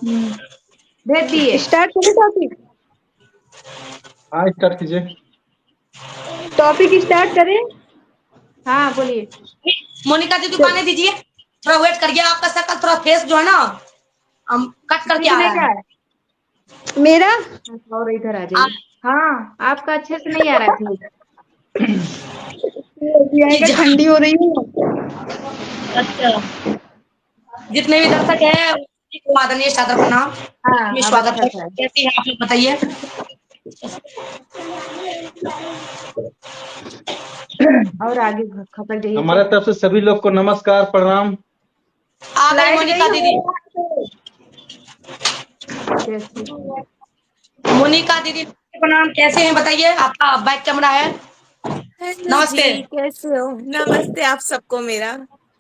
भेज दिए। स्टार्ट करें टॉपिक? हाँ स्टार्ट कीजिए। टॉपिक स्टार्ट करें? हाँ बोलिए। मोनिका दीदी को आने दीजिए, थोड़ा वेट करिए। आपका शक्ल थोड़ा फेस जो है ना हम कट करके आ दिख नहीं रहा रहा है। है मेरा और इधर आ जाइए। हाँ आपका अच्छे से नहीं आ रहा है। आएगा, ठंडी हो रही है। अच्छा, जितने भी दर्शक है आदरणीय छात्र प्रणाम हाँ में अब स्वागत अच्छा है। सा है। कैसे हैं आप लोग बताइए। और आगे खबर जाइए हमारे क्या? तरफ से सभी लोग को नमस्कार प्रणाम। आ गई लाइट मोनिका गई दीदी। कैसे? मोनिका दीदी प्रणाम, कैसे हैं बताइए। आपका बैक कैमरा है। हेलो जी, नमस्ते। कैसे हो? नमस्ते आप सबको मेरा।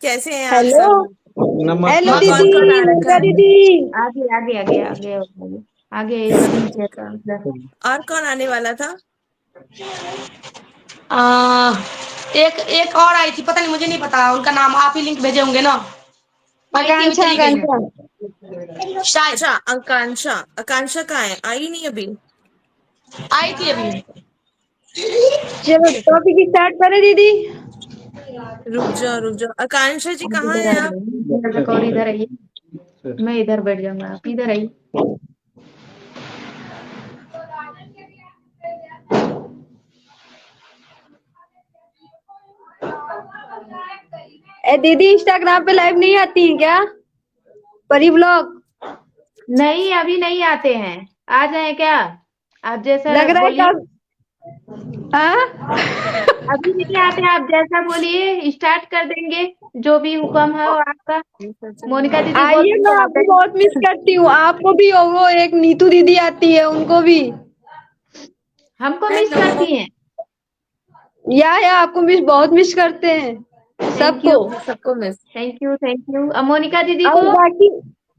कैसे हैं आप हेलो, सब? हेलो नमस्ते माँ दीदी, कौन कौन आ नमस्ते। रखा मुर्गा है। दीदी। आगे आगे आगे आगे आगे आगे एकदम नीचे इधर। और कौन आने वाला था? आ, एक और आई थी, पता नहीं, मुझे नहीं पता उनका नाम। आप ही लिंक भेजे होंगे ना। आई थी, अभी आकांक्षा, चली गई है आकांक्षा। शायद। अच्छा, आकांक्षा। आकांक्षा कहाँ है? आई नहीं अभी? आई थी अभी। चलो टॉपिक स्टार्ट करें दीदी। रुक जाओ रुक जाओ, आकांक्षा जी आप कहाँ इधर आ हैं आप? जाइए, इधर तक और इधर आइए। मैं इधर बैठ जाऊंगा, आप इधर आइए। ए दीदी, इंस्टाग्राम पे लाइव नहीं आती है क्या? परी ब्लॉग नहीं अभी नहीं आते हैं। आ जाए क्या? आप जैसा लग रहा है बोलिए। कब? हाँ? अभी नहीं आते, आप जैसा बोलिए स्टार्ट कर देंगे। जो भी हुक्म है वो आपका। मोनिका दीदी बोल आइए, रही मैं है आ आपको बहुत जाइए। मिस करती हूँ। आपको भी हो, वो एक नीतू दीदी आती है, उनको भी। हमको मिस हेलो। करती हैं। या आपको मिस, बहुत मिस करते हैं थैंक सबको। यू। सबको miss. Thank you thank you. अब मोनिका दीदी को। और बाकी,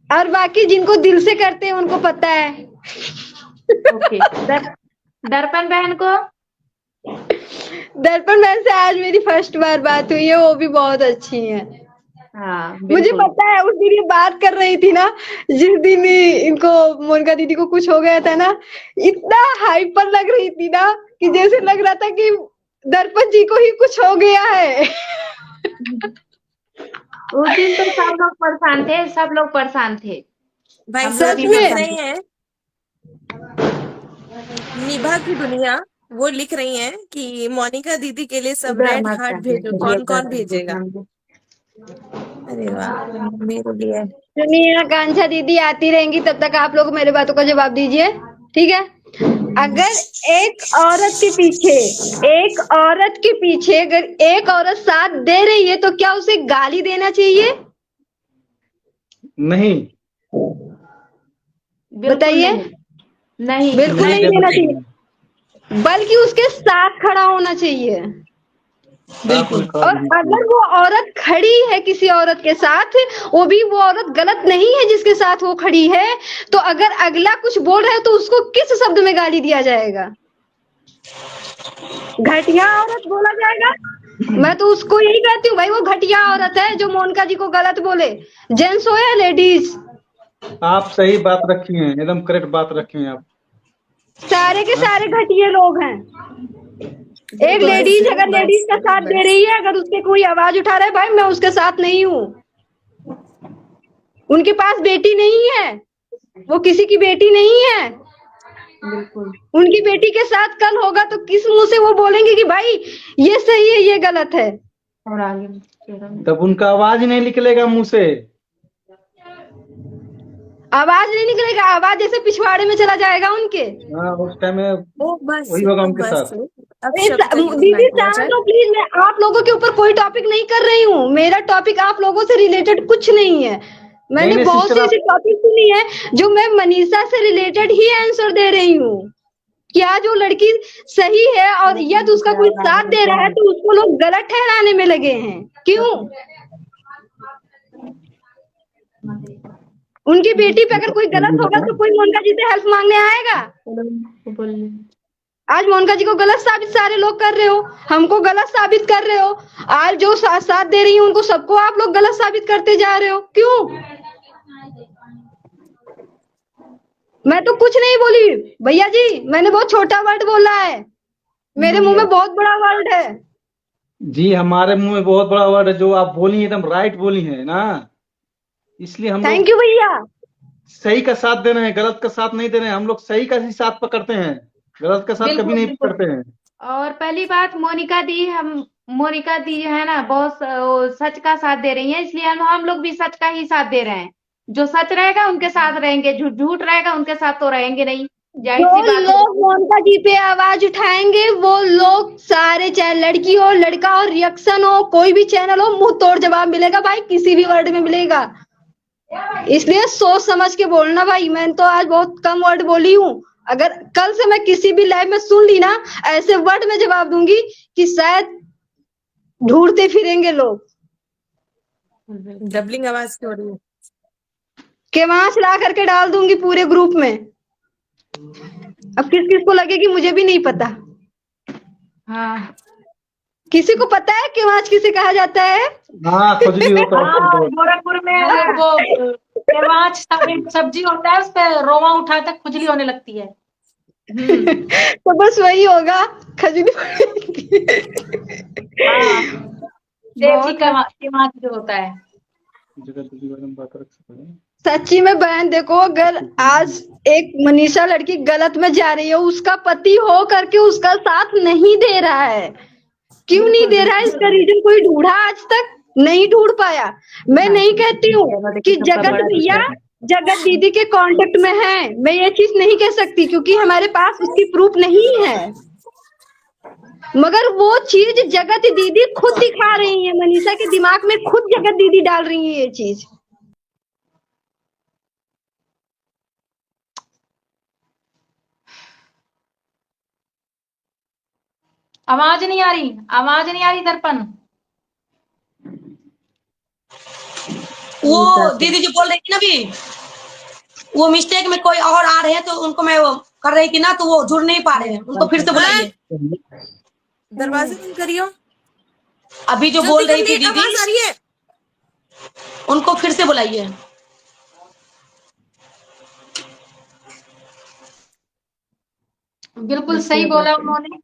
और बाकी जिनको दिल से करते हैं उनको पता है। ओके। दर्पण बहन को। दर्पण मैम से आज मेरी फर्स्ट बार बात हुई है, वो भी बहुत अच्छी है। हाँ मुझे बिल्कुल। पता है, उस दिन ये बात कर रही थी ना, जिस दिन इनको, मोनिका दीदी को कुछ हो गया था ना, इतना हाइपर लग रही थी ना कि जैसे लग रहा था कि दर्पण जी को ही कुछ हो गया है। उस दिन तो सब लोग परेशान थे, सब लोग परेशान थे। भाई हम लोग सच साहब भी ये लिख में। परेशान थे। रही हैं, निभा की दुनिया, वो लिख रही हैं कि मोनिका दीदी के लिए सब उधर रेड मत हार्ट जाइए, भेजो। ये कौन कर कौन रहे भेजेगा? हैं। अरे वाह, मेरे लिए। सुनिए, आकांक्षा दीदी आती रहेंगी, तब तक आप लोग मेरे बातों का जवाब दीजिए, ठीक है? अगर एक औरत के पीछे, एक औरत के पीछे अगर एक औरत साथ दे रही है तो क्या उसे गाली देना चाहिए? नहीं, बिल्कुल बताइए। नहीं। नहीं। बिल्कुल नहीं नहीं देना देना चाहिए। चाहिए, बल्कि उसके साथ खड़ा होना चाहिए। साथ में खड़ा और होना अगर चाहिए। वो औरत खड़ी है किसी औरत के साथ, वो भी वो औरत गलत नहीं है जिसके साथ वो खड़ी है, तो अगर अगला कुछ बोल रहा है तो उसको किस शब्द में गाली दिया जाएगा? घटिया औरत बोला जाएगा? मैं तो उसको यही कहती हूँ, भाई वो घटिया औरत है जो मोनिका जी को गलत बोले। जेंट्स हो या लेडीज, आप सही बात रखी हैं, एकदम करेक्ट बात रखी हैं आप। सारे के हाँ? सारे घटिया लोग हैं। एक बस लेडीज जी अगर लेडीज बस का साथ दे बस। रही है, अगर उसके कोई आवाज उठा रहा है, भाई मैं उसके साथ नहीं हूँ। उनके पास बेटी नहीं है, वो किसी की बेटी नहीं है। बिल्कुल। उनकी बेटी के साथ कल होगा तो किस मुंह से वो बोलेंगे कि भाई ये सही है, ये गलत है? और आगे तब उनका आवाज नहीं निकलेगा मुंह से। आवाज नहीं निकलेगा, आवाज जैसे पिछवाड़े में चला जाएगा उनके। हाँ, उस टाइम में ओ बस वही होगा ओ उनके बस, साथ। अब शब्द का यूज ना दीदी किया शांत जाए। हो प्लीज, मैं आप लोगों के ऊपर कोई टॉपिक नहीं कर रही हूँ। मेरा टॉपिक आप लोगों से रिलेटेड कुछ नहीं है। नहीं मैंने नहीं बहुत सिस्टर सी आप। ऐसी टॉपिक सुनी है जो मैं मनीषा से रिलेटेड ही आंसर दे रही हूँ। क्या जो लड़की सही है और यदि उसका कोई साथ दे रहा है तो उसको लोग गलत ठहराने में लगे हैं, क्यों? उनकी बेटी पे अगर कोई गलत होगा तो कोई मोनिका जी से हेल्प मांगने आएगा? बोल। आज मोनिका जी को गलत साबित सारे लोग कर रहे हो, हमको गलत साबित कर रहे हो। आज जो साथ दे रही है उनको सबको आप लोग गलत साबित करते जा रहे हो, क्यों? मैं तो कुछ नहीं बोली भैया जी, मैंने बहुत छोटा वर्ड बोला है, मेरे मुंह में बहुत बड़ा वर्ड है। जी हमारे मुंह में बहुत बड़ा वर्ड है, जो आप बोली एकदम राइट बोली है ना, इसलिए हम लोग थैंक यू भैया। सही का साथ दे रहे हैं, गलत का साथ नहीं दे रहे हैं। हम लोग सही का ही साथ पकड़ते हैं, गलत का साथ कभी बिल्कुल नहीं बिल्कुल। पकड़ते हैं। और पहली बात मोनिका दी है ना, बहुत सच का साथ दे रही है, इसलिए हम लोग भी सच का ही साथ दे रहे हैं। जो सच रहेगा उनके साथ रहेंगे, झूठ रहेगा उनके साथ तो रहेंगे नहीं, जाहिर जो सी बात है। लोग मोनिका जी पे आवाज उठाएंगे वो लोग सारे, चाहे लड़की हो लड़का हो, रिएक्शन हो, कोई भी चैनल हो, मुंह तोड़ जवाब मिलेगा भाई, किसी भी वर्ड में मिलेगा। इसलिए सोच समझ के बोलना भाई। मैं तो आज बहुत कम वर्ड बोली हूँ, अगर कल से मैं किसी भी लाइव में सुन ली ना, ऐसे वर्ड में जवाब दूंगी कि शायद ढूंढते फिरेंगे लोग, डबलिंग आवाज क्यों हो रही है? कि वहां चला करके डाल दूंगी पूरे ग्रुप में। अब किस किस को लगेगी मुझे भी नहीं पता। हाँ किसी को पता है कि वहां किसे कहा जाता है? हाँ खुजली हो तो हाँ, गोरखपुर में वो केवाच सब्जी होता है, उस पे रोवा उठा तक खुजली होने लगती है। तो बस वही होगा, खजूरी। हाँ, देसी केवाच जो होता है। जगह दूसरी बार हम बात रख सकते हैं। सच्ची में बहन देखो, अगर आज एक मनीषा लड़की गलत में जा रही है, उसका पति हो करके उसका साथ नहीं दे रहा है, क्यों नहीं दे रहा है? इसका रीजन कोई ढूंढा? आज तक नहीं ढूंढ पाया। मैं नहीं कहती हूँ कि जगत भैया जगत दीदी के कांटेक्ट में है, मैं ये चीज नहीं कह सकती क्योंकि हमारे पास उसकी प्रूफ नहीं है, मगर वो चीज जगत दीदी खुद दिखा रही है, मनीषा के दिमाग में खुद जगत दीदी डाल रही है ये चीज। आवाज नहीं आ रही, आवाज नहीं आ रही दर्पण। वो दीदी जो बोल रही थी ना अभी, वो मिस्टेक में कोई और आ रहे हैं तो उनको मैं वो कर रही थी ना, तो वो जुड़ नहीं पा रहे हैं, उनको फिर से बुलाइए। दरवाजे बंद करियो। अभी जो बोल रही थी जल्दी, आवाज आ दीदी, रही है। उनको फिर से बुलाइए। बिल्कुल सही बोला उन्होंने।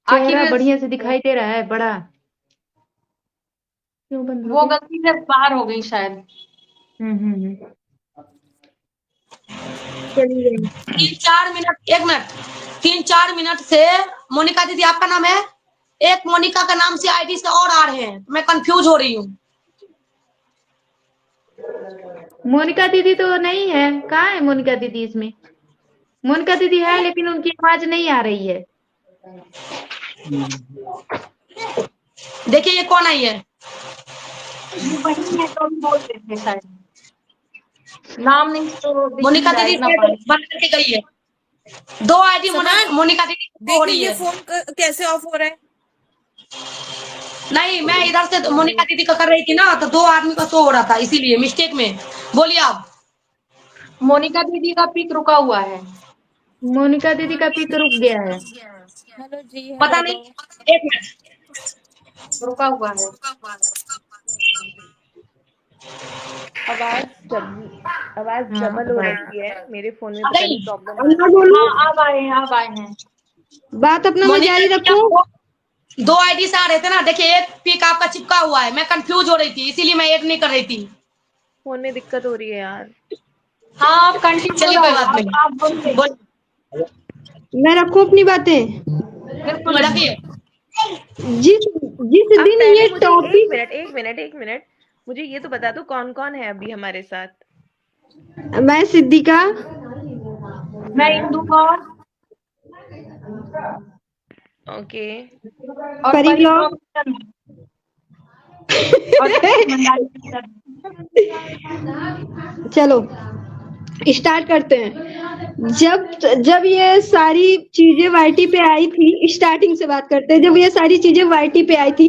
चेहरा आखिर बढ़िया से दिखाई दे रहा है बड़ा, क्यों बंद हो वो गया? गलती से बाहर हो गई शायद। हम्म। चलिए 3-4 मिनट, 1 मिनट, 3-4 मिनट से मोनिका दीदी आपका नाम है, एक मोनिका का नाम से आईडी से और आ रहे हैं, मैं कंफ्यूज हो रही हूँ। मोनिका दीदी तो नहीं है, कहाँ है मोनिका दीदी इसमें? मोनिका दीदी है लेकिन उनकी आवाज नहीं आ रही है। देखिए ये कौन आई है, ये वही है तो बोल रहे थे शायद, नाम नहीं तो मोनिका दीदी बंद करके गई है। 2 आईडी मोनिका दीदी हो रही देखिए ये है। फोन कैसे ऑफ हो रहा है। नहीं, मैं इधर से मोनिका दीदी का कर रही थी ना, तो 2 आदमी का शो हो रहा था, इसीलिए मिस्टेक में। बोलिए आप। मोनिका दीदी का पिक रुका हुआ है। मोनिका दीदी का पिक रुक गया है। हेलो जी, पता नहीं, 1 मिनट रुका हुआ है। आवाज डबल हो रही है मेरे फोन में, आ पता गई? नहीं प्रॉब्लम। बोलो, हाँ, अब आए हैं। बात अपना मैं जारी रखूं। 2 आईडी से आ रहे थे ना, देखिए एक पिक आपका चिपका हुआ है, मैं कंफ्यूज हो रही थी, इसीलिए मैं ऐड नहीं कर रही थी। फोन में दिक्कत हो रही है यार। हाँ, आप कंटिन्यू, चलिए कोई बात नहीं, आप बोलिए। मैं रखूं अपनी बातें। बिल्कुल रखिए। जिस जिस अब दिन पहले ये मुझे टॉपिक, एक मिनट, मुझे ये तो बता दो कौन कौन है अभी हमारे साथ। मैं सिद्धिका, मैं इंदू कौर ओके, और परिव्लॉग। चलो स्टार्ट करते हैं। जब ये सारी चीजें वाईटी पे आई थी, स्टार्टिंग से बात करते हैं। जब ये सारी चीजें वाईटी पे आई थी,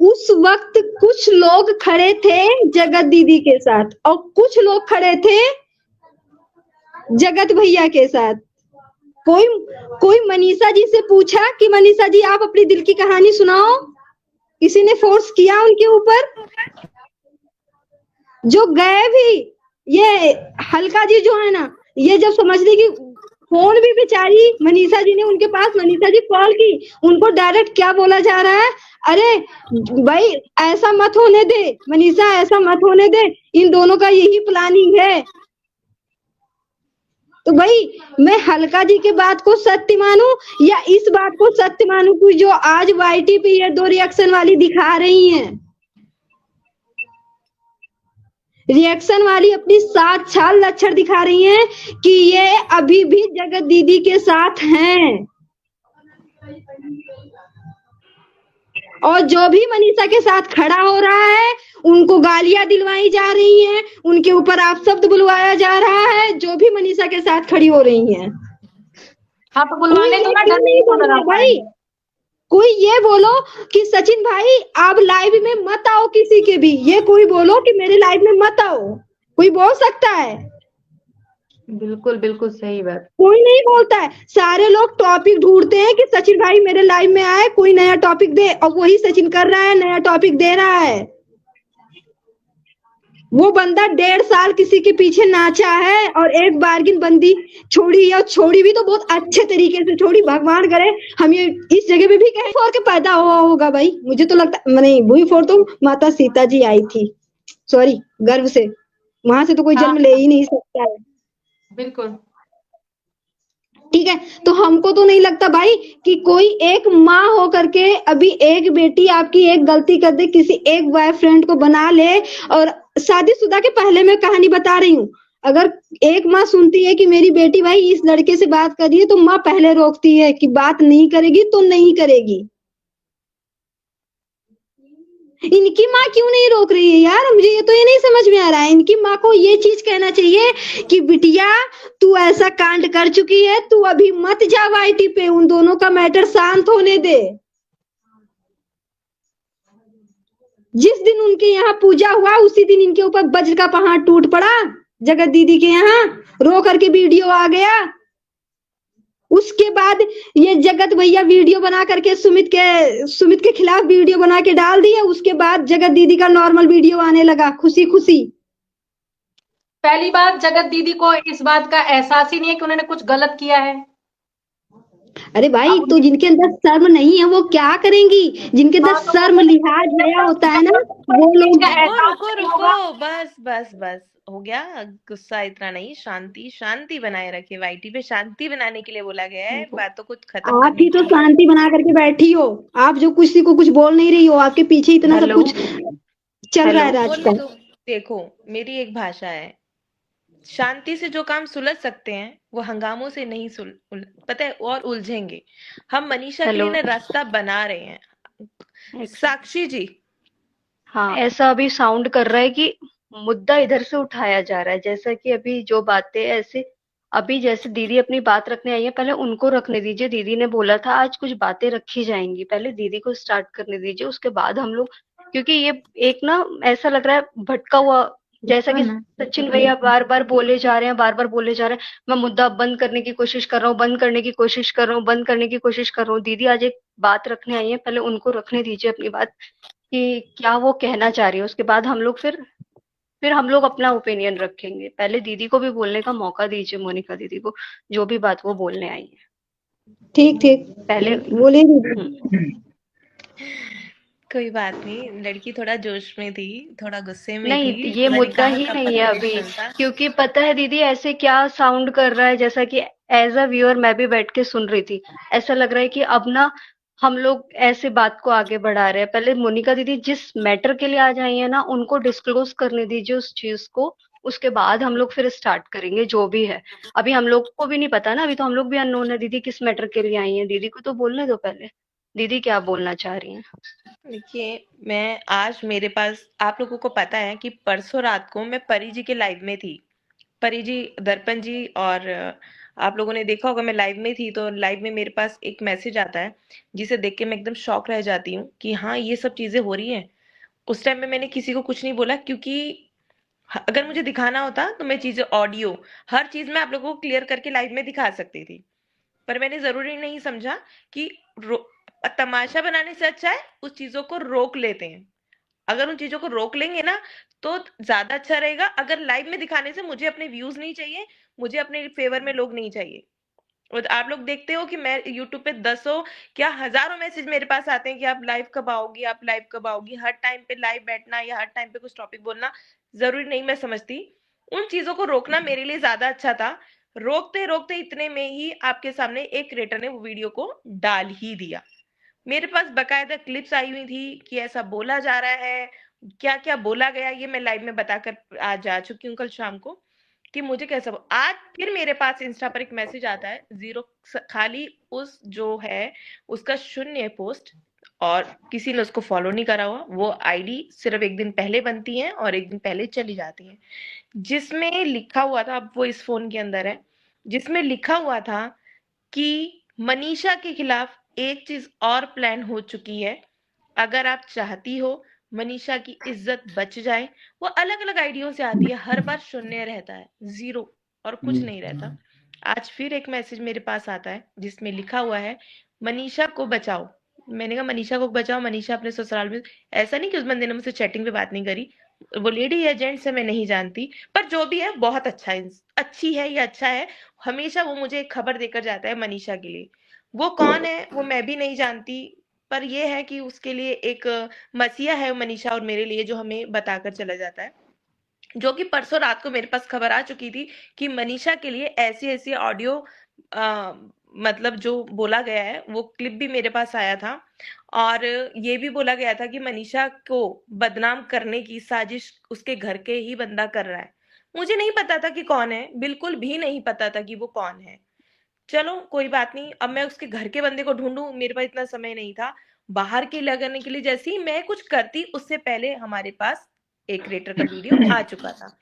उस वक्त कुछ लोग खड़े थे जगत दीदी के साथ और कुछ लोग खड़े थे जगत भैया के साथ। कोई मनीषा जी से पूछा कि मनीषा जी आप अपनी दिल की कहानी सुनाओ, किसी ने फोर्स किया उनके ऊपर? जो गए भी, ये हल्का जी जो है ना, ये जब समझ ली कि फोन भी बेचारी मनीषा जी ने उनके पास, मनीषा जी कॉल की, उनको डायरेक्ट क्या बोला जा रहा है, अरे भाई ऐसा मत होने दे मनीषा, ऐसा मत होने दे, इन दोनों का यही प्लानिंग है। तो भाई मैं हल्का जी के बात को सत्य मानूं या इस बात को सत्य मानूं कि जो आज वाईटी पे ये 2 रिएक्शन वाली दिखा रही हैं, रिएक्शन वाली अपनी 7 साल लक्षण दिखा रही हैं कि ये अभी भी जगत दीदी के साथ हैं। और जो भी मनीषा के साथ खड़ा हो रहा है उनको गालियां दिलवाई जा रही हैं, उनके ऊपर अपशब्द बुलवाया जा रहा है, जो भी मनीषा के साथ खड़ी हो रही हैं। हाँ तो बुलवाने कोई तो ये ना, क्यों डर नहीं नहीं बोल लगा रहा भाई, पाएंगे। कोई ये बोलो कि सचिन भाई आप लाइव में मत आओ, किसी के भी ये कोई बोलो कि मेरे लाइव में मत आओ, कोई बोल सकता है? बिल्कुल बिल्कुल सही बात। कोई नहीं बोलता है। सारे लोग टॉपिक ढूंढते हैं कि सचिन भाई मेरे लाइव में आए, कोई नया टॉपिक दे, और वही सचिन कर रहा है, नया टॉपिक दे रहा है। वो बंदा 1.5 साल किसी के पीछे नाचा है और एक बार्गिन बंदी छोड़ी, या छोड़ी भी तो बहुत अच्छे तरीके से छोड़ी, भगवान करे हम ये इस जगह पे भी कहीं फोर के पैदा हुआ होगा भाई, मुझे तो लगता नहीं, भूई फोर तो माता सीता जी आई थी, सॉरी गर्भ से, वहां से तो कोई हाँ जन्म ले ही नहीं सकता है। बिल्कुल। ठीक है, तो हमको तो नहीं लगता भाई कि कोई एक माँ हो करके अभी एक बेटी आपकी एक गलती कर दे, किसी एक बॉयफ्रेंड को बना ले, और शादीशुदा के पहले मैं कहानी बता रही हूँ, अगर एक माँ सुनती है कि मेरी बेटी भाई इस लड़के से बात कर रही है, तो माँ पहले रोकती है कि बात नहीं करेगी तो नहीं करेगी। इनकी माँ क्यों नहीं रोक रही है यार, मुझे ये तो ये नहीं समझ में आ रहा है। इनकी माँ को ये चीज कहना चाहिए कि बिटिया तू ऐसा कांड कर चुकी है, तू अभी मत जा वाईटी पे, उन दोनों का मैटर शांत होने दे। जिस दिन उनके यहाँ पूजा हुआ उसी दिन इनके ऊपर वज्र का पहाड़ टूट पड़ा, जगत दीदी के यहाँ रो करके वीडियो आ गया। उसके बाद ये जगत भैया वीडियो बना करके सुमित के खिलाफ वीडियो बना के डाल दिया, उसके बाद जगत दीदी का नॉर्मल वीडियो आने लगा खुशी खुशी। पहली बात, जगत दीदी को इस बात का एहसास ही नहीं है कि उन्होंने कुछ गलत किया है। अरे भाई अब तो जिनके अंदर शर्म नहीं है वो क्या करेंगी, जिनके अंदर हाँ, तो शर्म लिहाज हया होता है ना वो लोग। रुको एहसास रुको नहीं होगा। रुको, बस बस बस हो गया, गुस्सा इतना नहीं, शांति शांति बनाए रखे, वाईटी पे शांति बनाने के लिए बोला गया है, बातों को खत्म आप करने ही तो के लिए। शांति बना करके बैठी हो, आप जो किसी को कुछ बोल नहीं रही हो, आपके पीछे इतना सब हेलो कुछ चल रहा है राज बोलने का। दो, देखो मेरी एक भाषा है, शांति से जो काम सुलझ सकते हैं वो हंगामों से नहीं पता है, और उलझेंगे। हम मनीषा के लिए हेलो ना रास्ता बना रहे हैं। साक्षी जी, हाँ, ऐसा अभी साउंड कर रहा है कि मुद्दा इधर से उठाया जा रहा है, जैसा कि अभी जो बातें ऐसे, अभी जैसे दीदी अपनी बात रखने आई है, पहले उनको रखने दीजिए। दीदी ने बोला था आज कुछ बातें रखी जाएंगी, पहले दीदी को स्टार्ट करने दीजिए, उसके बाद हम लोग, क्योंकि ये एक ना ऐसा लग रहा है भटका हुआ, जैसा कि सचिन भैया बार बार बोले जा रहे हैं, बार बार बोले जा रहे हैं, मैं मुद्दा बंद करने की कोशिश कर रहा हूँ, बंद करने की कोशिश कर रहा हूँ, बंद करने की कोशिश कर रहा हूँ। दीदी आज एक बात रखने आई है, पहले उनको रखने दीजिए अपनी बात कि क्या वो कहना चाह रही है, उसके बाद हम लोग फिर हम लोग अपना ओपिनियन रखेंगे। पहले दीदी को भी बोलने का मौका दीजिए, मोनिका दीदी को, जो भी बात वो बोलने आई है ठीक ठीक पहले। बोले दीदी। कोई बात नहीं, लड़की थोड़ा जोश में थी, थोड़ा गुस्से में नहीं, थी, ये मैंने मुद्दा कहा ही था नहीं है अभी, पर्सनल था। क्योंकि पता है दीदी ऐसे क्या साउंड कर रहा है, जैसा कि एज अ व्यूअर मैं भी बैठ के सुन रही थी, ऐसा लग रहा है कि अब ना हम लोग ऐसे बात को आगे बढ़ा रहे हैं। पहले मोनिका दीदी जिस मैटर के लिए आज आई है ना, उनको डिस्क्लोज करने दीजिए उस चीज को, उसके बाद हम लोग फिर स्टार्ट करेंगे जो भी है। अभी हम लोग को भी नहीं पता ना, अभी तो हम लोग भी अननोन है, दीदी किस मैटर के लिए आई है, दीदी को तो बोलने दो पहले, दीदी क्या बोलना चाह रही हैं। देखिए, मैं आज मेरे पास, आप लोगों को पता है कि परसों रात को मैं परी जी के लाइव में थी, परी जी, दर्पण जी, और आप लोगों ने देखा होगा मैं लाइव में थी, तो लाइव में मेरे पास एक मैसेज आता है जिसे देख के मैं एकदम शॉक रह जाती हूँ कि हाँ ये सब चीजें हो रही हैं। उस टाइम में मैंने किसी को कुछ नहीं बोला, क्योंकि अगर मुझे दिखाना होता तो मैं चीजें ऑडियो हर चीज में आप लोगों को क्लियर करके लाइव में दिखा सकती थी, पर मैंने जरूरी नहीं समझा कि तमाशा बनाने से अच्छा है उस चीजों को रोक लेते हैं। अगर उन चीजों को रोक लेंगे ना तो ज्यादा अच्छा रहेगा। अगर लाइव में दिखाने से मुझे अपने व्यूज नहीं चाहिए, मुझे अपने फेवर में लोग नहीं चाहिए। और आप लोग देखते हो कि मैं यूट्यूब पे दसों क्या हजारों मैसेज मेरे पास आते हैं कि आप लाइव कब आओगी, आप लाइव कब आओगी। हर टाइम पे लाइव बैठना या हर टाइम पे कुछ टॉपिक बोलना जरूरी नहीं, मैं समझती। उन चीजों को रोकना मेरे लिए ज्यादा अच्छा था। रोकते रोकते इतने में ही आपके सामने एक क्रिएटर ने वो वीडियो को डाल ही दिया। मेरे पास बकायदा क्लिप्स आई हुई थी कि ऐसा बोला जा रहा है, क्या क्या बोला गया, ये मैं लाइव में बताकर आज जा चुकी हूँ कल शाम को कि मुझे कैसा। आज फिर मेरे पास इंस्टा पर एक मैसेज आता है, जीरो, खाली उस जो है उसका शून्य पोस्ट और किसी ने उसको फॉलो नहीं करा हुआ। वो आईडी सिर्फ एक दिन पहले बनती है और एक दिन पहले चली जाती है। जिसमें लिखा हुआ था, अब वो इस फोन के अंदर है, जिसमें लिखा हुआ था कि मनीषा के खिलाफ एक चीज और प्लान हो चुकी है। अगर आप चाहती हो मनीषा की इज्जत बच जाए, वो अलग अलग आइडियों से आती है, हर बार शून्य रहता है, जीरो और कुछ नहीं रहता। आज फिर एक मैसेज मेरे पास आता है जिसमें लिखा हुआ है मनीषा को बचाओ। मैंने कहा मनीषा को बचाओ, मनीषा अपने ससुराल में। ऐसा नहीं कि उस बंदे ने मुझसे चैटिंग पे बात नहीं करी, वो लेडी है जेंट्स है मैं नहीं जानती, पर जो भी है बहुत अच्छा है, अच्छी है या अच्छा है। हमेशा वो मुझे एक खबर देकर जाता है मनीषा के लिए। वो कौन है वो मैं भी नहीं जानती, पर ये है कि उसके लिए एक मसीहा है मनीषा और मेरे लिए, जो हमें बताकर चला जाता है। जो कि परसों रात को मेरे पास खबर आ चुकी थी कि मनीषा के लिए ऐसी ऐसी ऑडियो मतलब जो बोला गया है, वो क्लिप भी मेरे पास आया था। और ये भी बोला गया था कि मनीषा को बदनाम करने की साजिश उसके घर के ही बंदा कर रहा है। मुझे नहीं पता था कि कौन है, बिल्कुल भी नहीं पता था कि वो कौन है। चलो कोई बात नहीं, अब मैं उसके घर के बंदे को ढूंढूं, मेरे पास इतना समय नहीं था। बाहर के लगाने के लिए जैसे ही मैं कुछ करती उससे पहले हमारे पास एक क्रिएटर का वीडियो आ चुका था।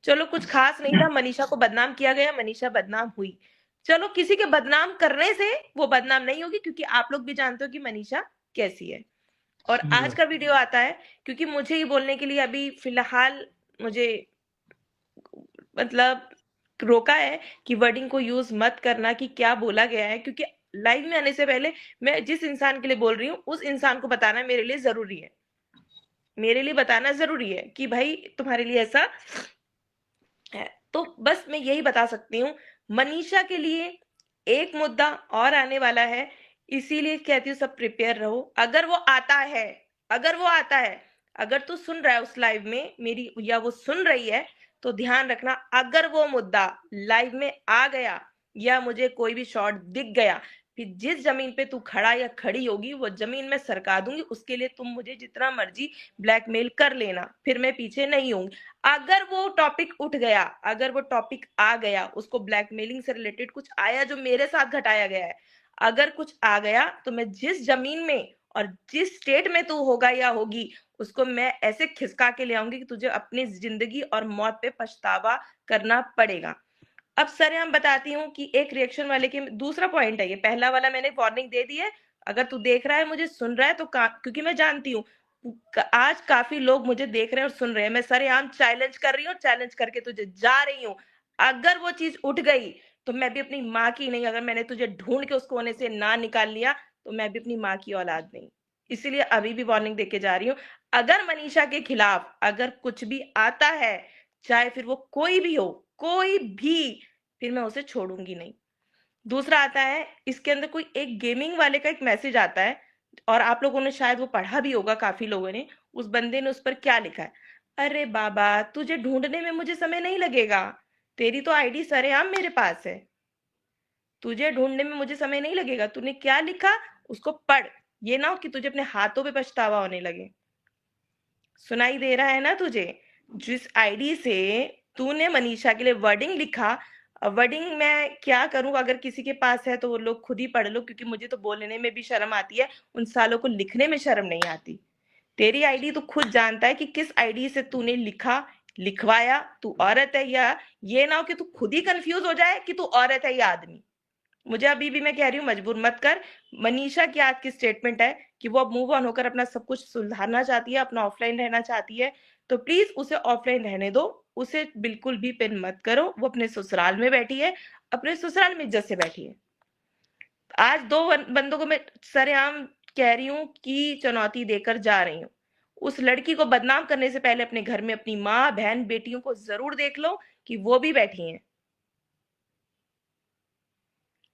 चलो कुछ खास नहीं था, मनीषा को बदनाम किया गया, मनीषा बदनाम हुई। चलो किसी के बदनाम करने से वो बदनाम नहीं होगी, क्योंकि आप लोग भी जानते हो कि मनीषा कैसी है। और आज का वीडियो आता है क्योंकि मुझे ये बोलने के लिए अभी फिलहाल मुझे मतलब रोका है कि वर्डिंग को यूज मत करना कि क्या बोला गया है, क्योंकि लाइव में आने से पहले मैं जिस इंसान के लिए बोल रही हूँ उस इंसान को बताना मेरे लिए जरूरी है। मेरे लिए बताना जरूरी है कि भाई तुम्हारे लिए ऐसा है। तो बस मैं यही बता सकती हूँ, मनीषा के लिए एक मुद्दा और आने वाला है, इसीलिए कहती हूँ सब प्रिपेयर रहो। अगर वो आता है, अगर वो आता है, अगर तू सुन रहा है उस लाइव में मेरी, या वो सुन रही है, तो ध्यान रखना, अगर वो मुद्दा लाइव में आ गया या मुझे कोई भी शॉर्ट दिख गया, फिर जिस जमीन पे तू खड़ा या खड़ी होगी वो जमीन में सरका दूंगी। उसके लिए तुम मुझे जितना मर्जी ब्लैकमेल कर लेना, फिर मैं पीछे नहीं हूँ। अगर वो टॉपिक उठ गया, अगर वो टॉपिक आ गया, उसको ब्लैकमेलिंग से रिलेटेड कुछ आया जो मेरे साथ घटाया गया है, अगर कुछ आ गया तो मैं जिस जमीन में और जिस स्टेट में तू होगा या होगी, उसको मैं ऐसे खिसका के ले आऊंगी कि तुझे अपनी जिंदगी और मौत पे पछतावा करना पड़ेगा। अब सर हम बताती हूँ कि एक रिएक्शन वाले के दूसरा पॉइंट है ये, पहला वाला मैंने वार्निंग दे दी है। अगर तू देख रहा है मुझे सुन रहा है तो क्योंकि मैं जानती हूँ आज काफी लोग मुझे देख रहे हैं और सुन रहे हैं, मैं सरेआम चैलेंज कर रही हूँ, चैलेंज करके तुझे जा रही हूँ। अगर वो चीज उठ गई तो मैं भी अपनी माँ की नहीं, अगर मैंने तुझे ढूंढ के उस कोने से ना निकाल लिया तो मैं भी अपनी माँ की औलाद नहीं। इसीलिए अभी भी वार्निंग देके जा रही हूँ, अगर मनीषा के खिलाफ अगर कुछ भी आता है, चाहे फिर वो कोई भी हो, कोई भी, फिर मैं उसे छोड़ूंगी नहीं। दूसरा आता है, इसके अंदर कोई एक गेमिंग वाले का एक मैसेज आता है और आप लोगों ने शायद वो पढ़ा भी होगा, काफी लोगों ने। उस बंदे ने उस पर क्या लिखा है, अरे बाबा तुझे ढूंढने में मुझे समय नहीं लगेगा, तेरी तो आईडी सरेआम मेरे पास है, तुझे ढूंढने में मुझे समय नहीं लगेगा। तूने क्या लिखा उसको पढ़, ये ना हो कि तुझे अपने हाथों पे पछतावा होने लगे। सुनाई दे रहा है ना तुझे, जिस आईडी से तूने मनीषा के लिए वर्डिंग लिखा, वर्डिंग मैं क्या करूं, अगर किसी के पास है तो वो लोग खुद ही पढ़ लो, क्योंकि मुझे तो बोलने में भी शर्म आती है, उन सालों को लिखने में शर्म नहीं आती। तेरी आईडी तू खुद जानता है कि किस आईडी से तूने लिखा, लिखवाया, तू औरत है या, ये ना हो कि तू खुद ही कंफ्यूज हो जाए कि तू औरत है या आदमी। मुझे अभी भी मैं कह रही हूँ मजबूर मत कर। मनीषा की आज की स्टेटमेंट है कि वो अब मूव ऑन होकर अपना सब कुछ सुधारना चाहती है, अपना ऑफलाइन रहना चाहती है, तो प्लीज उसे ऑफलाइन रहने दो, उसे बिल्कुल भी पिन मत करो। वो अपने ससुराल में बैठी है, अपने ससुराल में इज्जत से बैठी है। आज दो बंदों को मैं सरेआम कह रही हूँ कि चुनौती देकर जा रही हूँ, उस लड़की को बदनाम करने से पहले अपने घर में अपनी माँ, बहन, बेटियों को जरूर देख लो कि वो भी बैठी हैं।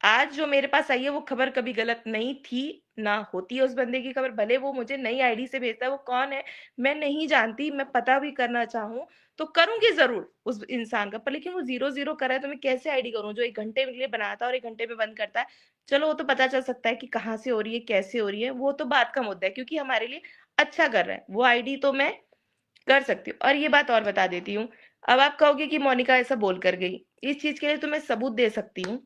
आज जो मेरे पास आई है वो खबर कभी गलत नहीं थी, ना होती है उस बंदे की खबर, भले वो मुझे नई आईडी से भेजता है, वो कौन है मैं नहीं जानती, मैं पता भी करना चाहूँ तो करूंगी जरूर उस इंसान का, पर लेकिन वो 0-0 कर रहा है तो मैं कैसे आईडी करूँ? जो 1 घंटे के लिए बनाता है और 1 घंटे में बंद करता है, चलो वो तो पता चल सकता है कि कहाँ से हो रही है, कैसे हो रही है, वो तो बात का मुद्दा है, क्योंकि हमारे लिए अच्छा कर रहा है, वो आईडी तो मैं कर सकती हूँ। और ये बात और बता देती हूँ, अब आप कहोगे कि मोनिका ऐसा बोल कर गई, इस चीज के लिए तो मैं सबूत दे सकती हूँ।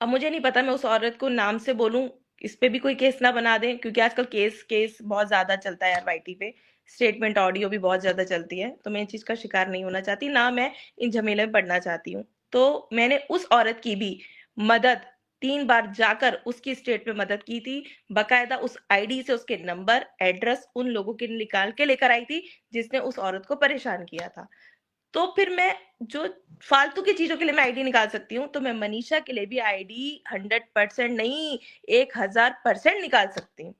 अब मुझे नहीं पता मैं उस औरत को नाम से बोलूं, इस पे भी कोई केस ना बना दें, क्योंकि आजकल केस बहुत ज्यादा चलता है यार वाईटी पे, स्टेटमेंट ऑडियो भी बहुत ज्यादा चलती है, तो मैं इन चीज का शिकार नहीं होना चाहती, ना मैं इन झमेले में पड़ना चाहती हूँ। तो मैंने उस औरत की भी मदद 3 बार जाकर उसकी स्टेट में मदद की थी, बकायदा उस आईडी से उसके नंबर, एड्रेस उन लोगों के निकाल के लेकर आई थी जिसने उस औरत को परेशान किया था। तो फिर मैं जो फालतू की चीजों के लिए मैं आईडी निकाल सकती हूँ, तो मैं मनीषा के लिए भी आईडी 100% नहीं 1000% निकाल सकती हूँ।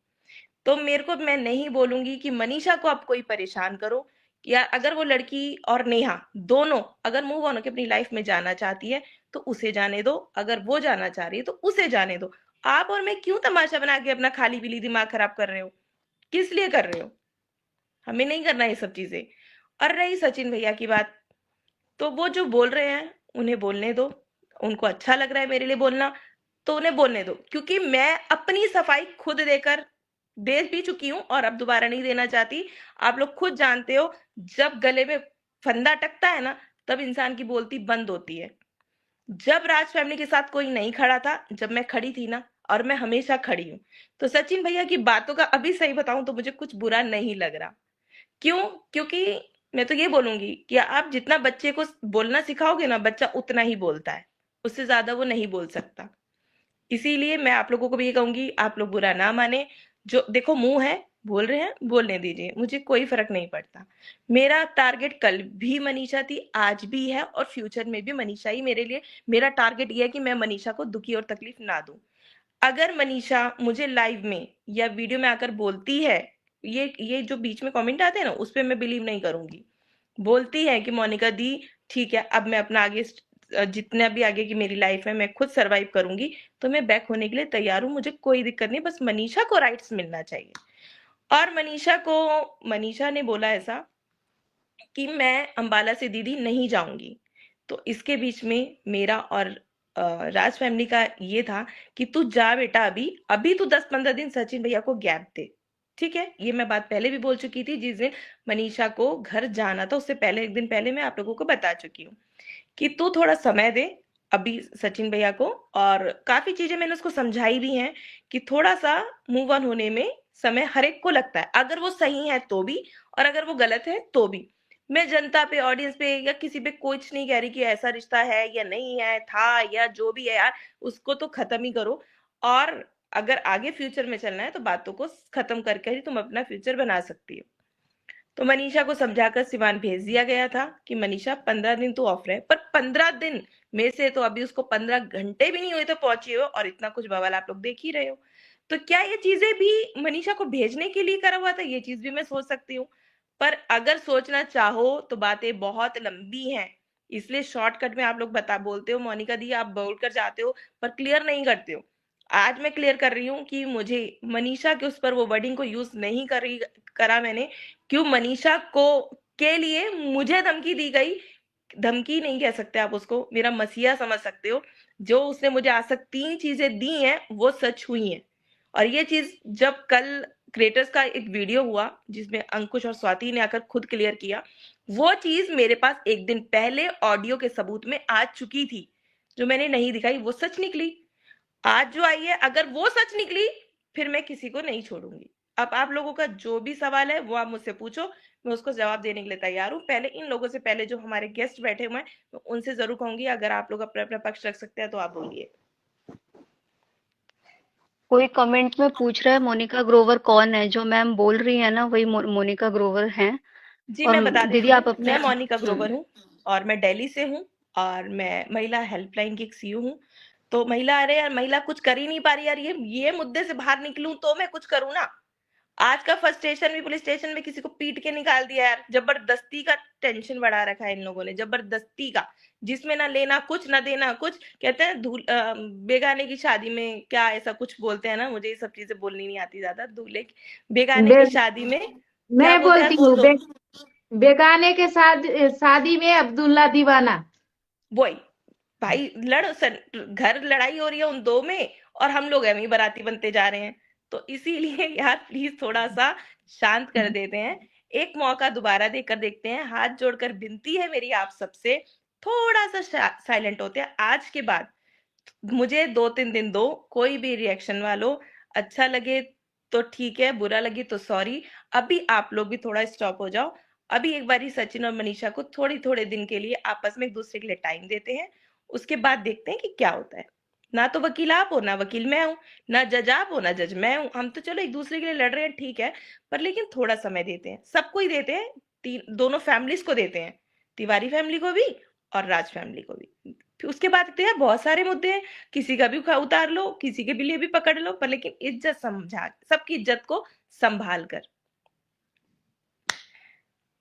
तो मेरे को, मैं नहीं बोलूंगी कि मनीषा को आप कोई परेशान करो, या अगर वो लड़की और नेहा दोनों अगर मूव ऑन होकर अपनी लाइफ में जाना चाहती है तो उसे जाने दो, अगर वो जाना चाह रही है तो उसे जाने दो। आप और मैं क्यों तमाशा बना के अपना खाली पीली दिमाग खराब कर रहे हो? किस लिए कर रहे हो? हमें नहीं करना ये सब चीजें। और रही सचिन भैया की बात, तो वो जो बोल रहे हैं उन्हें बोलने दो, उनको अच्छा लग रहा है मेरे लिए बोलना तो उन्हें बोलने दो, क्योंकि मैं अपनी सफाई खुद देकर दे भी चुकी हूँ और अब दोबारा नहीं देना चाहती। आप लोग खुद जानते हो, जब गले में फंदा अटकता है ना, तब इंसान की बोलती बंद होती है। जब राज फैमिली के साथ कोई नहीं खड़ा था, जब मैं खड़ी थी ना, और मैं हमेशा खड़ी हूँ, तो सचिन भैया की बातों का अभी सही बताऊं तो मुझे कुछ बुरा नहीं लग रहा। क्यों? क्योंकि मैं तो ये बोलूंगी कि आप जितना बच्चे को बोलना सिखाओगे ना, बच्चा उतना ही बोलता है, उससे ज्यादा वो नहीं बोल सकता। इसीलिए मैं आप लोगों को भी ये कहूंगी, आप लोग बुरा ना माने, जो देखो मुंह है, बोल रहे हैं बोलने दीजिए, मुझे कोई फर्क नहीं पड़ता। मेरा टारगेट कल भी मनीषा थी, आज भी है, और फ्यूचर में भी मनीषा ही मेरे लिए, मेरा टारगेट ये है कि मैं मनीषा को दुखी और तकलीफ ना दूं। अगर मनीषा मुझे लाइव में या वीडियो में आकर बोलती है, ये जो बीच में कमेंट आते हैं ना, उस पे मैं बिलीव नहीं करूंगी। बोलती है कि मोनिका दी ठीक है, अब मैं अपना आगे जितना भी आगे की मेरी लाइफ है मैं खुद सरवाइव करूंगी, तो मैं बैक होने के लिए तैयार हूँ, मुझे कोई दिक्कत नहीं, बस मनीषा को राइट्स मिलना चाहिए। और मनीषा ने बोला ऐसा कि मैं अंबाला से दीदी नहीं जाऊंगी, तो इसके बीच में मेरा और राज फैमिली का ये था कि तू जा बेटा, अभी अभी तू 10-15 दिन सचिन भैया को गैप दे, ठीक है? ये मैं बात पहले भी बोल चुकी थी, जिस दिन मनीषा को घर जाना था उससे पहले 1 दिन पहले मैं आप लोगों को बता चुकी हूँ कि तू थोड़ा समय दे अभी सचिन भैया को। और काफी चीजें मैंने उसको समझाई भी हैं कि थोड़ा सा मूव ऑन होने में समय हर एक को लगता है, अगर वो सही है तो भी, और अगर वो गलत है तो भी। मैं जनता पे, ऑडियंस पे या किसी पे कुछ नहीं कह रही कि ऐसा रिश्ता है या नहीं है, था या जो भी है यार, उसको तो खत्म ही करो। और अगर आगे फ्यूचर में चलना है तो बातों को खत्म करके ही तुम अपना फ्यूचर बना सकती हो। तो मनीषा को समझाकर सिवान भेज दिया गया था कि मनीषा 15 दिन तो ऑफ रहे, पर 15 दिन में से तो अभी उसको 15 घंटे भी नहीं हुए तो पहुंची हो, और इतना कुछ बवाल आप लोग देख ही रहे हो। तो क्या ये चीजें भी मनीषा को भेजने के लिए करा हुआ था? ये चीज भी मैं सोच सकती हूँ, पर अगर सोचना चाहो तो बातें बहुत लंबी हैं, इसलिए शॉर्टकट में आप लोग बोलते हो मोनिका दी आप बोल कर जाते हो पर क्लियर नहीं करते हो। आज मैं क्लियर कर रही हूँ कि मुझे मनीषा के उस पर वो वर्डिंग को यूज नहीं करा मैंने। क्यों? मनीषा को के लिए मुझे धमकी दी गई, धमकी नहीं कह सकते आप उसको, मेरा मसीहा समझ सकते हो। जो उसने मुझे आज तक 3 चीजें दी हैं वो सच हुई हैं। और ये चीज जब कल क्रिएटर्स का एक वीडियो हुआ जिसमें अंकुश और स्वाति ने आकर खुद क्लियर किया, वो चीज मेरे पास 1 दिन पहले ऑडियो के सबूत में आ चुकी थी, जो मैंने नहीं दिखाई, वो सच निकली। आज जो आई है, अगर वो सच निकली फिर मैं किसी को नहीं छोड़ूंगी। अब आप लोगों का जो भी सवाल है वो आप मुझसे पूछो, मैं उसको जवाब देने के लिए तैयार हूँ। पहले इन लोगों से, पहले जो हमारे गेस्ट बैठे हुए हैं, मैं उनसे जरूर कहूंगी, अगर आप लोग अपना अपना पक्ष रख सकते हैं तो आप बोलिए। कोई कमेंट में पूछ रहा है मोनिका ग्रोवर कौन है? जो मैम बोल रही है ना वही मोनिका ग्रोवर हैं। जी और मैं बता दीदी देती हूँ, आप अपने मैं मोनिका ग्रोवर हूँ और मैं दिल्ली से हूँ, और मैं महिला हेल्पलाइन की एक सीईओ हूँ। तो महिला, अरे यार महिला कुछ कर ही नहीं पा रही यार, ये मुद्दे से बाहर निकलूं तो मैं कुछ करूँ ना। आज का फ्रस्ट्रेशन भी पुलिस स्टेशन में किसी को पीट के निकाल दिया यार, जबरदस्ती का टेंशन बढ़ा रखा है इन लोगों ने, जबरदस्ती का, जिसमें ना लेना कुछ ना देना कुछ। कहते हैं बेगाने की शादी में क्या ऐसा कुछ बोलते हैं ना, मुझे ये सब चीजें बोलनी नहीं आती ज्यादा, बेगाने बे, की शादी में क्या मैं बोलते हैं यार, बोलती बोल हूँ दो। बेगाने के साथ शादी में अब्दुल्ला दीवाना। वही भाई, घर लड़ाई हो रही है उन दो में, और हम लोग एवं बाराती बनते जा रहे हैं। तो इसीलिए यार प्लीज थोड़ा सा शांत कर देते हैं, एक मौका दोबारा देकर देखते हैं। हाथ जोड़कर विनती है मेरी आप सबसे, थोड़ा सा साइलेंट होते हैं आज के बाद। मुझे 2-3 दिन दो, कोई भी रिएक्शन वालों, अच्छा लगे तो ठीक है, बुरा लगे तो सॉरी। अभी आप लोग भी थोड़ा स्टॉप हो जाओ। अभी एक बारी सचिन और मनीषा को थोड़ी थोड़े दिन के लिए आपस में एक दूसरे के लिए टाइम देते हैं, उसके बाद देखते हैं कि क्या होता है। ना तो वकील आप हो ना वकील मैं हूं, ना जज आप हो ना जज मैं हूं। हम तो चलो एक दूसरे के लिए लड़ रहे हैं ठीक है, पर लेकिन थोड़ा समय देते हैं, सबको ही देते हैं, दोनों फैमिलीज को देते हैं, तिवारी फैमिली को भी और राज फैमिली को भी। फिर उसके बाद देखते हैं बहुत सारे मुद्दे हैं, किसी का भी उतार लो, किसी के भी लिए भी पकड़ लो, पर लेकिन इज्जत समझा, सबकी इज्जत को संभाल कर।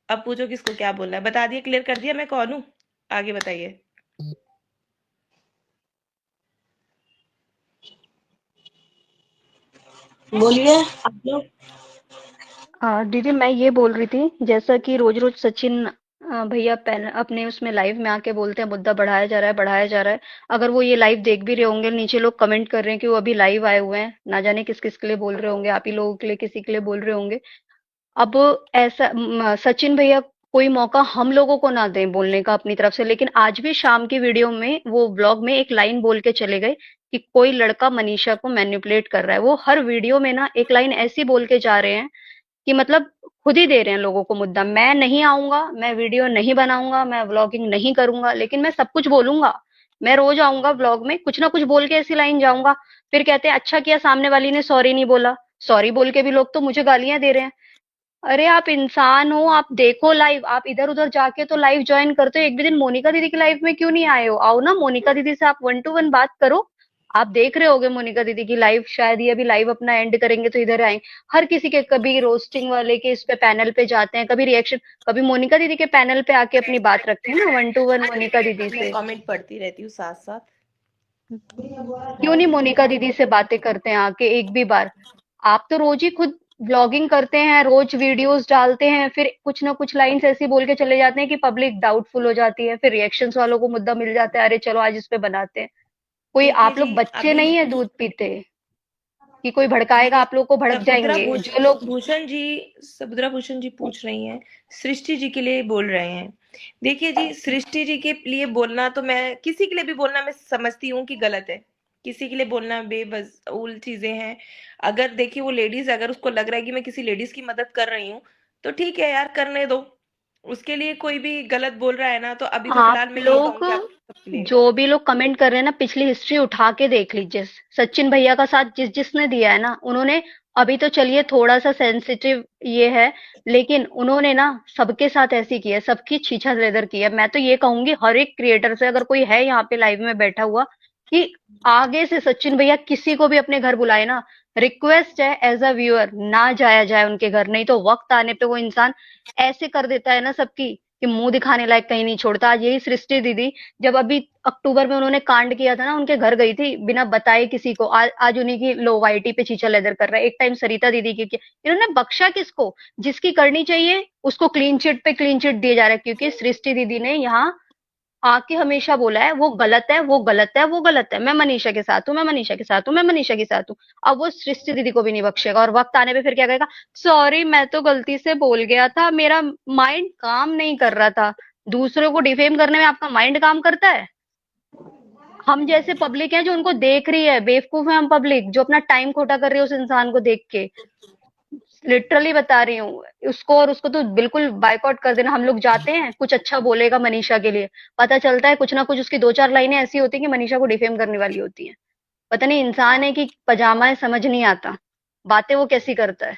अब पूछो किसको क्या बोलना है, बता दिया, क्लियर कर दिया मैं कौन हूं, आगे बताइए। बोलिए आप लोग। दीदी मैं ये बोल रही थी, जैसा कि रोज रोज सचिन भैया अपने उसमें लाइव में आके बोलते हैं मुद्दा बढ़ाया जा रहा है बढ़ाया जा रहा है। अगर वो ये लाइव देख भी रहे होंगे, नीचे लोग कमेंट कर रहे हैं कि वो अभी लाइव आए हुए हैं, ना जाने किस किस के लिए बोल रहे होंगे, आप ही लोगों के लिए किसी के लिए बोल रहे होंगे। अब ऐसा सचिन भैया कोई मौका हम लोगों को ना दें बोलने का अपनी तरफ से, लेकिन आज भी शाम की वीडियो में वो ब्लॉग में एक लाइन बोल के चले गए कि कोई लड़का मनीषा को मैनिपुलेट कर रहा है। वो हर वीडियो में ना एक लाइन ऐसी बोल के जा रहे हैं कि मतलब खुद ही दे रहे हैं लोगों को मुद्दा। मैं नहीं आऊंगा, मैं वीडियो नहीं बनाऊंगा, मैं व्लॉगिंग नहीं करूंगा, लेकिन मैं सब कुछ बोलूंगा। मैं रोज आऊंगा व्लॉग में, कुछ ना कुछ बोल के ऐसी लाइन जाऊंगा। फिर कहते हैं अच्छा किया सामने वाली ने सॉरी नहीं बोला। सॉरी बोल के भी लोग तो मुझे गालियां दे रहे हैं। अरे आप इंसान हो, आप देखो लाइव, आप इधर उधर जाके तो लाइव ज्वाइन करते हो। एक भी दिन मोनिका दीदी की लाइव में क्यों नहीं आए हो? आओ ना, मोनिका दीदी से आप 1 to 1 बात करो। आप देख रहे होगे मोनिका दीदी की लाइव, शायद ये अभी लाइव अपना एंड करेंगे तो इधर आएंगे। हर किसी के, कभी रोस्टिंग वाले के इस पे पैनल पे जाते हैं, कभी रिएक्शन, कभी मोनिका दीदी के पैनल पे आके अपनी बात रखते हैं ना 1 to 1 मोनिका दीदी मैं से। कमेंट पढ़ती रहती हूँ साथ साथ। क्यों नहीं मोनिका दीदी से बातें करते हैं आके एक भी बार? आप तो रोज ही खुद ब्लॉगिंग करते हैं, रोज वीडियोस डालते हैं, फिर कुछ ना कुछ लाइंस ऐसी बोल के चले जाते हैं कि पब्लिक डाउटफुल हो जाती है, फिर रिएक्शंस वालों को मुद्दा मिल जाता है, अरे चलो आज इस पे बनाते हैं। कोई देखिए आप जी लोग बच्चे अभी नहीं है दूध पीते कि कोई भड़काएगा जी आप लोग को भड़क जाएंगे जो लोग। समुद्रा भूषण जी पूछ रही हैं, सृष्टि जी के लिए बोल रहे हैं। देखिए जी, सृष्टि जी के लिए बोलना तो मैं किसी के लिए भी बोलना मैं समझती हूँ कि गलत है, किसी के लिए बोलना बेवजूल चीजें हैं। अगर देखिए वो लेडीज, अगर उसको लग रहा है कि मैं किसी लेडीज की मदद कर रही हूँ तो ठीक है यार, करने दो। उसके लिए कोई भी गलत बोल रहा है ना, तो अभी तो आप फिलहाल मैं यही लोग कहूंगी आप सबके लिए। जो भी लोग कमेंट कर रहे हैं ना, पिछली हिस्ट्री उठा के देख लीजिए। सचिन भैया का साथ जिसने दिया है ना, उन्होंने, अभी तो चलिए थोड़ा सा सेंसिटिव ये है, लेकिन उन्होंने ना सबके साथ ऐसी किया है, सबकी छीछा लेदर की है। मैं तो ये कहूंगी हर एक क्रिएटर से, अगर कोई है यहाँ पे लाइव में बैठा हुआ, कि आगे से सचिन भैया किसी को भी अपने घर बुलाए ना, रिक्वेस्ट है एज अ व्यूअर ना जाया जाए उनके घर। नहीं तो वक्त आने पे वो इंसान ऐसे कर देता है ना सबकी, कि मुंह दिखाने लायक कहीं नहीं छोड़ता। आज यही सृष्टि दीदी, जब अभी अक्टूबर में उन्होंने कांड किया था ना, उनके घर गई थी बिना बताए किसी को। आज उन्हीं की लो वाईटी पे चीचा लेदर कर रहा है। एक टाइम सरिता दीदी की किया। इन्होंने बख्शा किसको? जिसकी करनी चाहिए उसको क्लीन चिट पे क्लीन चिट दिए जा रहा है, क्योंकि सृष्टि दीदी ने यहाँ आके हमेशा बोला है वो गलत है, वो गलत है, वो गलत है, मैं मनीषा के साथ हूँ, मैं मनीषा के साथ हूँ, मैं मनीषा के साथ हूँ। अब वो सृष्टि दीदी को भी नहीं बख्शेगा, और वक्त आने पे फिर क्या कहेगा, सॉरी मैं तो गलती से बोल गया था, मेरा माइंड काम नहीं कर रहा था। दूसरों को डिफेम करने में आपका माइंड काम करता है? हम जैसे पब्लिक है जो उनको देख रही है, बेवकूफ है हम पब्लिक जो अपना टाइम खोटा कर रही है उस इंसान को देख के। लिटरली बता रही हूँ, उसको और उसको तो बिल्कुल बायकॉट कर देना। हम लोग जाते हैं, कुछ अच्छा बोलेगा मनीषा के लिए, पता चलता है कुछ ना कुछ उसकी 2-4 लाइनें ऐसी होती हैं कि मनीषा को डिफेम करने वाली होती हैं। पता नहीं इंसान है कि पजामा है, समझ नहीं आता बातें वो कैसी करता है।